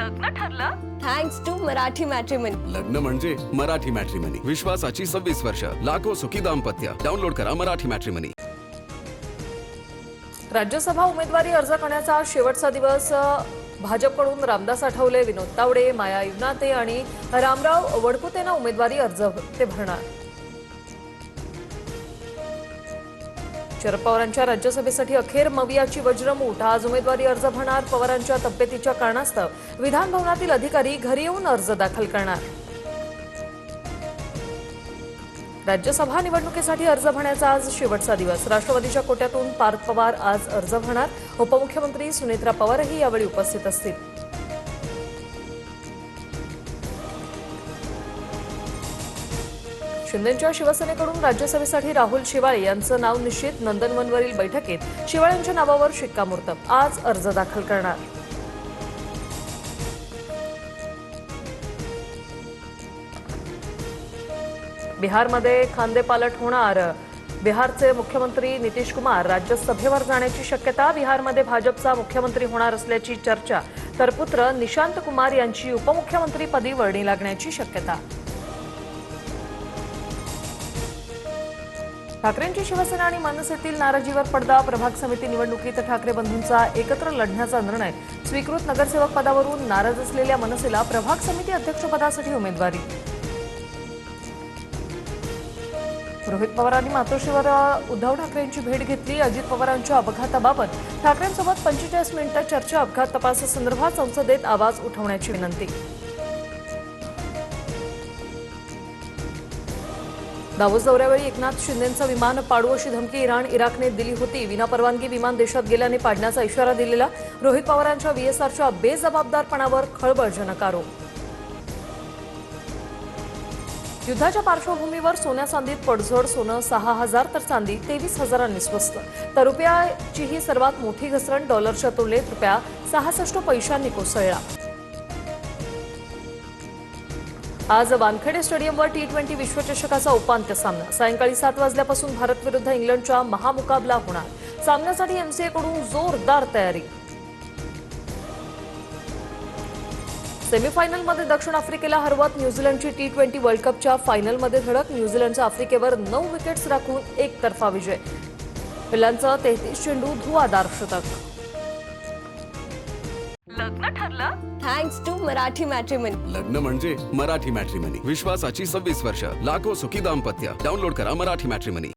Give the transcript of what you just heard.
लग्न ठरलं? Thanks to Marathi matrimony. लग्न म्हणजे मराठी मॅट्रिमनी. विश्वासाची 26 वर्ष. लाखो सुखी दाम्पत्य. डाउनलोड करा मराठी मॅट्रिमनी. राज्यसभा उमेदवारी अर्ज करण्याचा आज शेवटचा दिवस. भाजपकडून रामदास आठवले, विनोद तावडे, माया युनाते आणि रामराव वडकुतेंना उमेदवारी अर्ज ते भरणार. शरद पवारांच्या राज्यसभेसाठी अखेर मवियाची वज्रमूठ. आज उमेदवारी अर्ज भरणार. पवारांच्या तब्येतीच्या कारणास्तव विधान भवनातील अधिकारी घरी येऊन अर्ज दाखल करणार. राज्यसभा निवडणुकीसाठी अर्ज भरण्याचा आज शेवटचा दिवस. राष्ट्रवादीच्या कोट्यातून पार्थ पवार आज अर्ज भरणार. उपमुख्यमंत्री सुनेत्रा पवारही यावेळी उपस्थित असतील. शिंदेच्या शिवसेनेकडून राज्यसभेसाठी राहुल शेवाळे यांचं नाव निश्चित. नंदनवनवरील बैठकीत शेवाळेंच्या नावावर शिक्कामोर्तब. आज अर्ज दाखल करणार. बिहारमध्ये खांदेपालट होणार. बिहारचे मुख्यमंत्री नितीश कुमार राज्यसभेवर जाण्याची शक्यता. बिहारमध्ये भाजपचा मुख्यमंत्री होणार असल्याची चर्चा. तर पुत्र निशांत कुमार यांची उपमुख्यमंत्रीपदी वर्णी लागण्याची शक्यता. ठाकरेंची शिवसेना आणि मनसेतील नाराजीवर पडदा. प्रभाग समिती निवडणुकीत ठाकरे बंधूंचा एकत्र लढण्याचा निर्णय. स्वीकृत नगरसेवक पदावरून नाराज असलेल्या मनसेला प्रभाग समिती अध्यक्षपदासाठी उमेदवारी. रोहित पवारांनी मातोश्रीवर उद्धव ठाकरेंची भेट घेतली. अजित पवारांच्या अपघाताबाबत ठाकरेंसोबत 45 मिनिटं चर्चा. अपघात तपासासंदर्भात संसदेत आवाज उठवण्याची विनंती. दावोस दौऱ्यावेळी एकनाथ शिंदेंचं विमान पाडू अशी धमकी इराकने दिली होती. विनापरवानगी विमान देशात गेल्याने पाडण्याचा इशारा दिलेला. रोहित पवारांच्या व्हीएसआरच्या बेजबाबदारपणावर खळबळजनक आरोप. युद्धाच्या पार्श्वभूमीवर सोन्या चांदीत पडझड. सोनं 6,000 तर चांदी 23,000 स्वस्त. तर रुपयाची ही सर्वात मोठी घसरण. डॉलरच्या तुलनेत रुपया 66 पैशांनी कोसळला. आज वानखेडे स्टेडियमवर T20 विश्वचषकाचा उपांत्य सामना. सायंकाळी 7 वाजल्यापासून भारत विरुद्ध इंग्लंडचा महामुकाबला होणार. सामन्यासाठी MCA कडून जोरदार तयारी. सेमीफायनलमध्ये दक्षिण आफ्रिकेला हरवत न्यूझीलंडची T20 वर्ल्ड कपच्या फायनलमध्ये धडक. न्यूझीलंडचा आफ्रिकेवर 9 विकेट्स राखून एकतर्फा विजय. पिल्लांचं 33 चेंडू धुवाधार शतक. लग्न ठरलं? Thanks to Marathi matrimony. लग्न म्हणजे मराठी मॅट्रिमनी. विश्वासाची 26 वर्ष. लाखो सुखी दाम्पत्य. डाउनलोड करा मराठी मॅट्रिमनी.